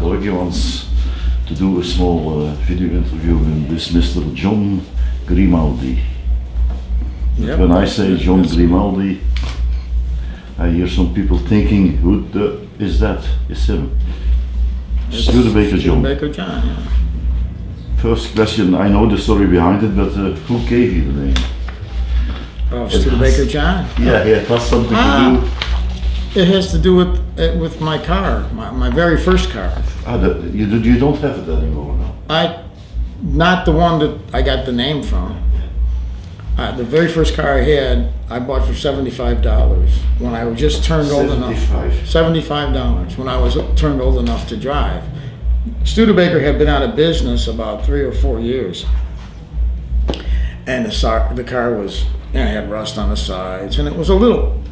lucky once to do a small video interview with this Mr. John Grimaldi. Yep, When I say John Grimaldi, I hear some people thinking, who is that? It's him. Studebaker John. Studebaker John, yeah. First question, I know the story behind it, but who gave you the name? Oh, Studebaker John. Yeah, it has something to do. It has to do with my car, my very first car. You don't have it anymore now. Not the one that I got the name from. The very first car I had, I bought for $75 when I was just turned old enough. $75 when I was turned old enough to drive. Studebaker had been out of business about 3 or 4 years, and the car was, had rust on the sides, and it was a little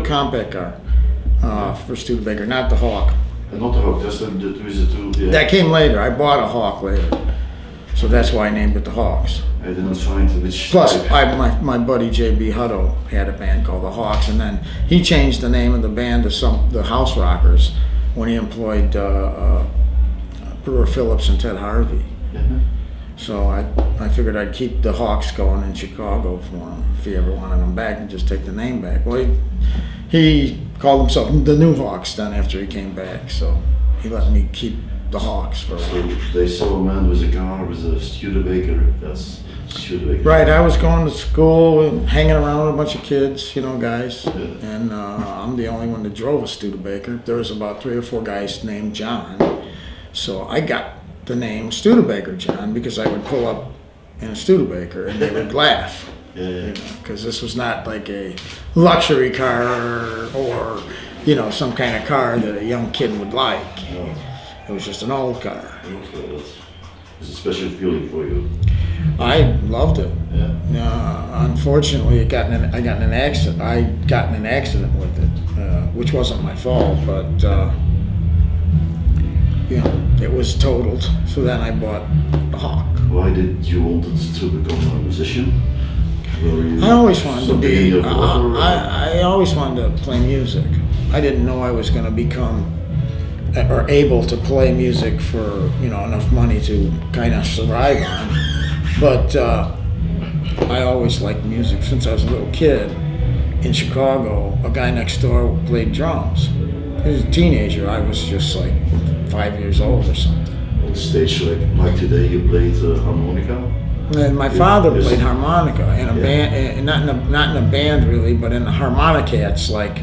compact car for Studebaker, not the Hawk. Not the Hawk, just the Twizy 2. Yeah. That came later. I bought a Hawk later, so that's why I named it the Hawks. I didn't find which. Plus, my buddy J.B. Hutto had a band called the Hawks, and then he changed the name of the band to the House Rockers when he employed Brewer Phillips and Ted Harvey. Mm-hmm. So I figured I'd keep the Hawks going in Chicago for him if he ever wanted them back, and just take the name back. Well, he called himself the New Hawks then after he came back, so he let me keep the Hawks for a while. So they saw a man with a car with a Studebaker. That's Studebaker. Right, I was going to school and hanging around with a bunch of kids, guys, Yeah. and I'm the only one that drove a Studebaker. There was about 3 or 4 guys named John, so I got the name Studebaker John because I would pull up in a Studebaker and they would laugh. Yeah. Because this was not like a luxury car or some kind of car that a young kid would like. No. It was just an old car. It's a special feeling for you. I loved it. Yeah. Unfortunately, I got in an accident. I got in an accident with it, which wasn't my fault, but it was totaled. So then I bought the Hawk. Why did you want to become a musician? I always wanted to be. I I always wanted to play music. I didn't know I was going to become or able to play music for enough money to kind of survive on. But I always liked music since I was a little kid. In Chicago, a guy next door played drums. He was a teenager. I was just like 5 years old or something. On stage like today, you played harmonica. And my father Yes. played harmonica in a band, not in a band really, but in the Harmonicats, like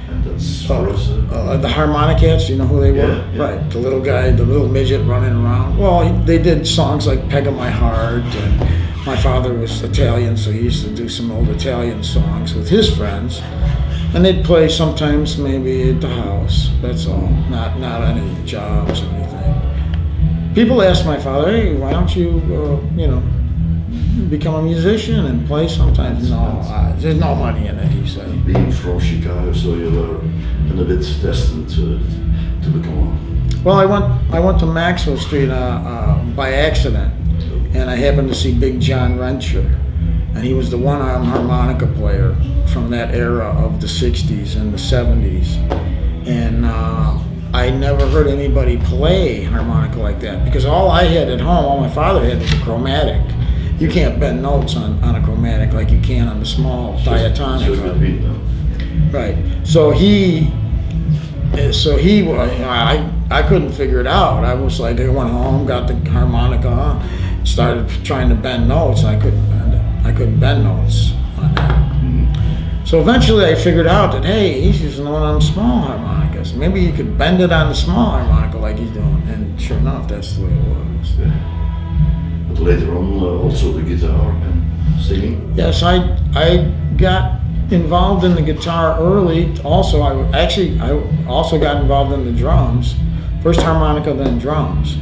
And that's for us. the Harmonicats. You know who they were? Yeah. Right, the little guy, the little midget running around. Well, they did songs like "Peg of My Heart," and my father was Italian, so he used to do some old Italian songs with his friends, and they'd play sometimes maybe at the house. That's all, not any jobs or anything. People ask my father, "Hey, why don't you, become a musician and play sometimes?" No, there's no money in it, he said. Being from Chicago, so you were a bit destined to become one. Well, I went to Maxwell Street by accident, and I happened to see Big John Rencher, and he was the one-armed harmonica player from that era of the 60s and the 70s, and I never heard anybody play harmonica like that, because all I had at home, all my father had was a chromatic. You can't bend notes on a chromatic like you can on the small diatonic. Right. So I couldn't figure it out. I was like, I went home, got the harmonica, started trying to bend notes, and I couldn't bend it. I couldn't bend notes on that. So eventually I figured out that, hey, he's using one of them small harmonicas. Maybe you could bend it on the small harmonica like he's doing. And sure enough, that's the way it was. Yeah. But later on, also the guitar and singing. Yes, I got involved in the guitar early. Also, I also got involved in the drums. First harmonica, then drums.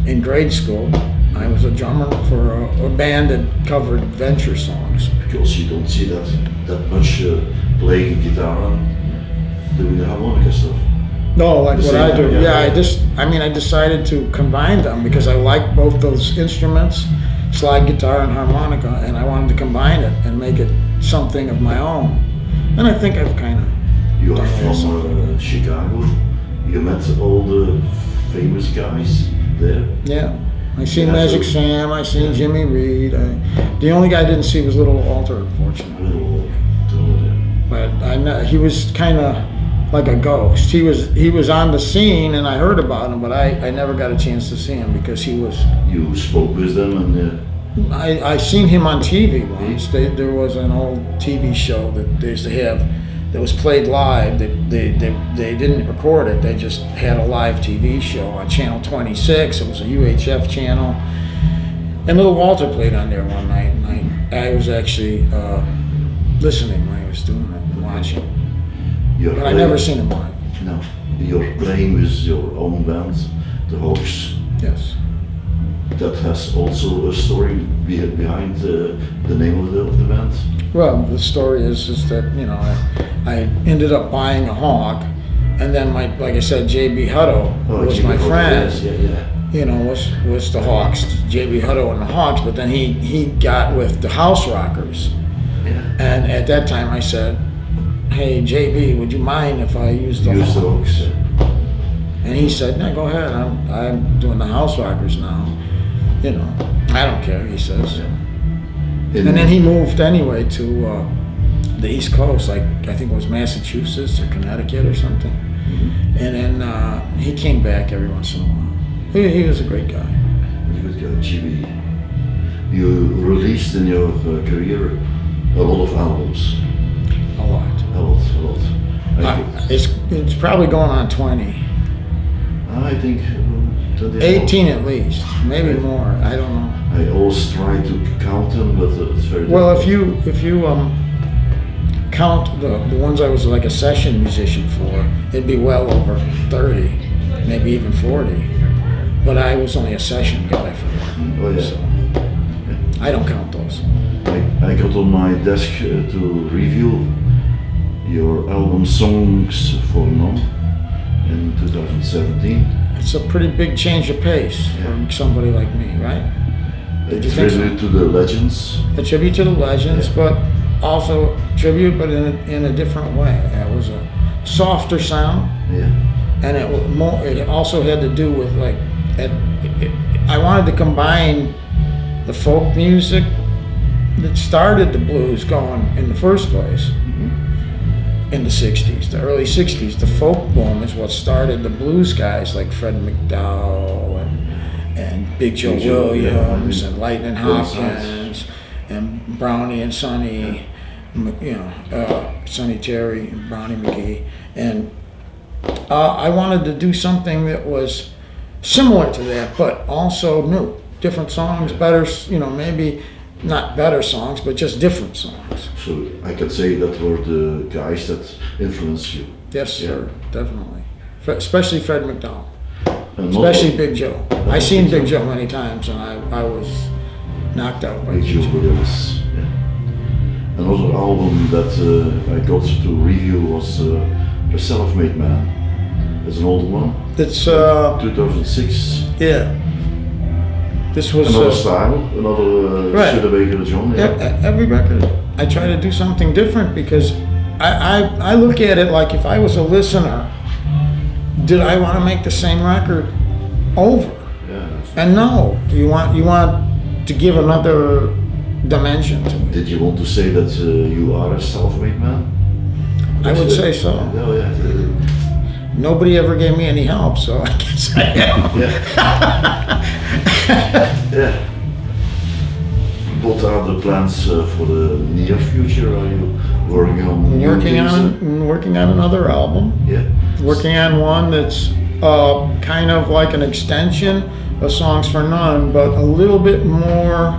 In grade school, I was a drummer for a band that covered adventure songs. Because you don't see that much playing guitar and doing the harmonica stuff. No, like what I do. Yeah. I decided to combine them because I like both those instruments, slide guitar and harmonica, and I wanted to combine it and make it something of my own. And I think I've kind of. You are from Chicago. You met all the famous guys there. Yeah. I seen Yeah, Magic so- Sam, I seen Jimmy Reed. The only guy I didn't see was Little Walter, unfortunately. Little, But I know he was kind of like a ghost. He was on the scene, and I heard about him, but I never got a chance to see him because he was. you spoke with them and I seen him on TV once. There was an old TV show that they used to have that was played live. They didn't record it. They just had a live TV show on Channel 26. It was a UHF channel. And Little Walter played on there one night, and I was actually listening when he was doing it and watching. you're But I never seen him live. No, you're playing with your own band, the Hawks. Yes. That has also a story behind the name of the band. Well, the story is that I ended up buying a Hawk, and then like I said, J.B. Hutto was Jimmy my Hutto, friend. yes, yeah. Was the Hawks, J.B. Hutto and the Hawks, but then he got with the House Rockers. Yeah. And at that time I said, hey, J.B., would you mind if I use the Use the Hawks? Hawks. And he said, no, go ahead, I'm doing the House Rockers now. I don't care, he says. And then he moved anyway to the East Coast, like I think it was Massachusetts or Connecticut or something. Mm-hmm. And then he came back every once in a while. He was a great guy. Good guy, Jimmy. You released in your career a lot of albums. A lot. A lot. It's probably going on 20. I think 18 at least, maybe more. I don't know. I always try to count them, but it's very Well, difficult. if you count the ones I was like a session musician for, it'd be well over 30, maybe even 40. But I was only a session guy for them. Oh, yeah. So I don't count those. I got on my desk to review your album Songs for None in 2017. It's a pretty big change of pace for somebody like me, right? A Did you think so? tribute to the legends. A tribute to the legends, but also tribute, but in a different way. It was a softer sound, Yeah. and it was more. It also had to do with like, I wanted to combine the folk music that started the blues going in the first place. In the 60s, the early 60s, the folk boom is what started the blues guys like Fred McDowell and Big Joe Williams and Lightning Hopkins and Brownie and Sonny, Sonny Terry and Brownie McGee. And I wanted to do something that was similar to that, but also new, different songs, better, maybe not better songs, but just different songs. So I could say that were the guys that influenced you. Yes, sir, definitely. Especially Fred McDowell. And not Especially all- Big Joe. I seen Big Joe many times, and I was knocked out by Big Joe Williams. Yeah. Another album that I got to review was A Self-Made Man. It's an old one. It's 2006. yeah. This was Another style, another Right. Studebaker John. Yeah. every record. I try to do something different because I look at it like if I was a listener, did I want to make the same record over? Yeah. And no, you want to give another dimension to it. Did you want to say that you are a self-made man? I would say so. Oh, yeah. Nobody ever gave me any help, so I guess I am. Yeah. What are the plans for the near future? Are you working on new things? Working on another album. Yeah. Working on one that's kind of like an extension of Songs for None, but a little bit more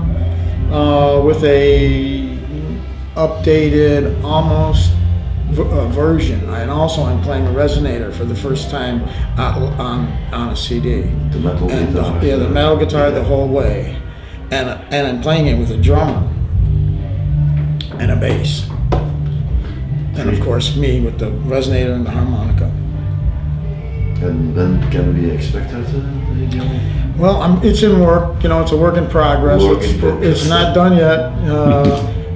with a updated, almost version. And also I'm playing a resonator for the first time on a CD. The metal guitar. The metal guitar the whole way. And I'm playing it with a drummer and a bass. And of course me with the resonator and the harmonica. And when can we expect that? Well, it's in work. It's a work in progress. It's not done yet.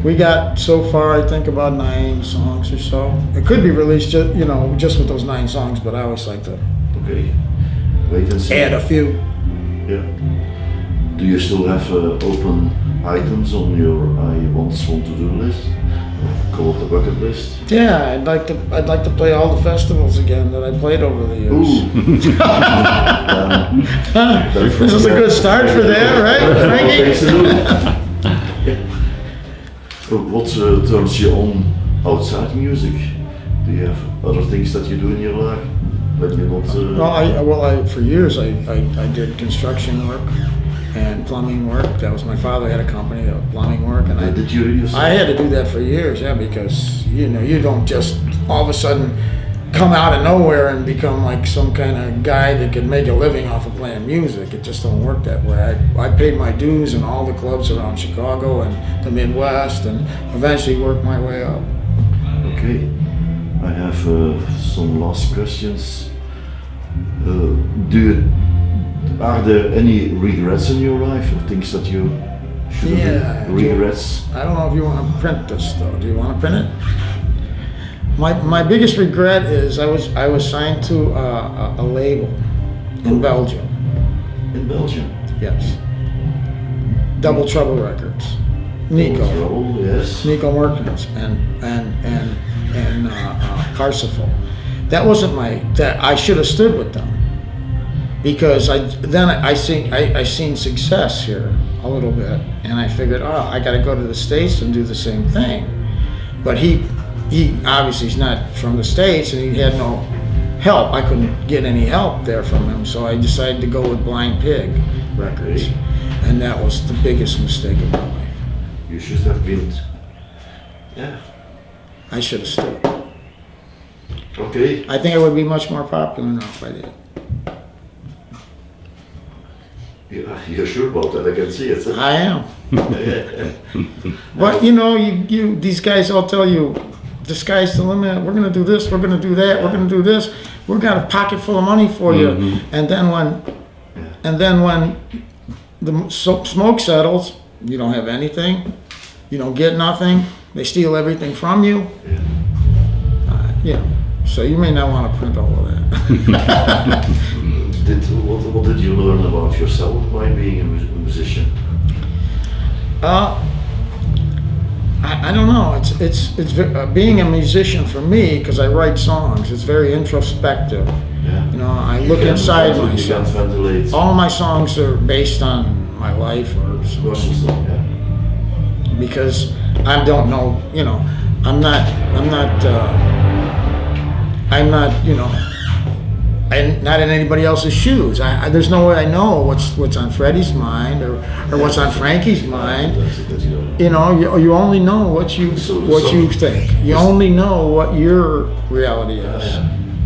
We got so far, I think, about 9 songs or so. It could be released, just with those 9 songs. But I always like to. Okay. wait and see. Add a few. Yeah. Do you still have open items on your I want to do list? Call it the bucket list? Yeah, I'd like to play all the festivals again that I played over the years. Ooh. This is a good start for that, right, Frankie? What turns you on outside music? Do you have other things that you do in your life when you're not? Well, for years I did construction work and plumbing work. That was my father had a company that was plumbing work, and did you yourself? I had to do that for years, yeah, because you don't just all of a sudden come out of nowhere and become like some kind of guy that could make a living off of playing music. It just don't work that way. I paid my dues in all the clubs around Chicago and the Midwest, and eventually worked my way up. Okay, I have some last questions. Are there any regrets in your life, or things that you should have done? Regrets? I don't know if you want to print this though. Do you want to print it? My biggest regret is I was signed to a label in Belgium. In Belgium? Yes. Double Trouble Records. Nico. Double Trouble, yes. Nico Merkens and Parsifal. That wasn't that I should have stood with them, because I seen success here a little bit, and I figured, I got to go to the States and do the same thing. But he obviously is not from the States, and he had no help. I couldn't get any help there from him, so I decided to go with Blind Pig Records, and that was the biggest mistake of my life. You should have been, yeah. I should have stood. Okay. I think I would be much more popular now if I did. Yeah, you're sure about that? I can see it. I am. But you these guys all tell you, the sky's the limit. We're gonna do this. We're gonna do that. We're gonna do this. We've got a pocket full of money for you. And then when the smoke settles, you don't have anything. You don't get nothing. They steal everything from you. So you may not want to print all of that. What did you learn about yourself by being a musician? I don't know. It's being a musician for me, because I write songs. It's very introspective. Yeah. I look inside myself. You can't ventilate. All my songs are based on my life or something. Because I don't know. I'm not in anybody else's shoes. There's no way I know what's on Freddie's mind or what's on Frankie's mind. You only know what you think. You only know what your reality is.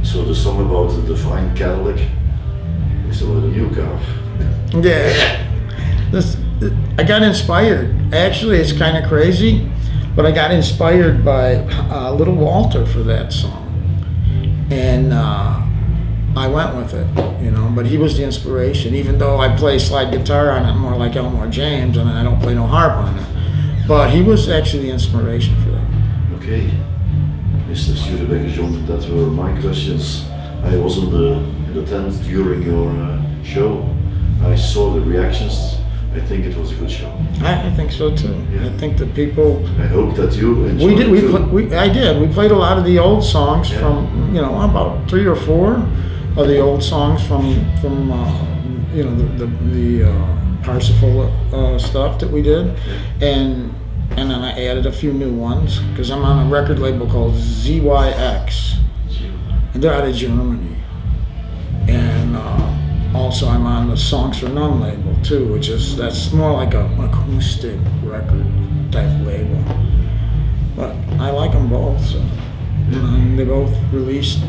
So the song about the fine Cadillac is about a new car. Yeah. I got inspired. Actually, it's kind of crazy, but I got inspired by Little Walter for that song. And I went with it, but he was the inspiration, even though I play slide guitar on it more like Elmore James, and I don't play no harp on it. But he was actually the inspiration for that. Okay. Mr. Studebaker, John, that were my questions. I was in the tent during your show. I saw the reactions. I think it was a good show. I think so too. Yeah. I think the people. I hope that you enjoyed it too. I did. We played a lot of the old songs from about 3 or 4 of the old songs from the Parsifal stuff that we did, and then I added a few new ones because I'm on a record label called ZYX, and they're out of Germany, and. Also, I'm on the Songs for None label too, that's more like a acoustic record type label. But I like them both, so and they both released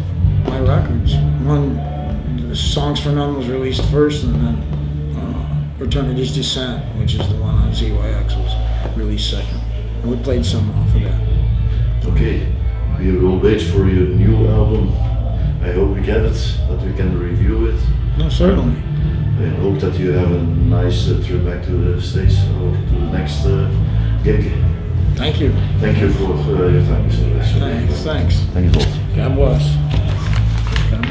my records. The Songs for None was released first, and then Eternity's Descent, which is the one on ZYX, was released second. And we played some off of that. Okay, we will wait for your new album. I hope we get it, that we can review it. No, certainly. I hope that you have a nice trip back to the States or to the next gig. Thank you. Thank you for your time, Mr. Thanks. Thank you both. God bless.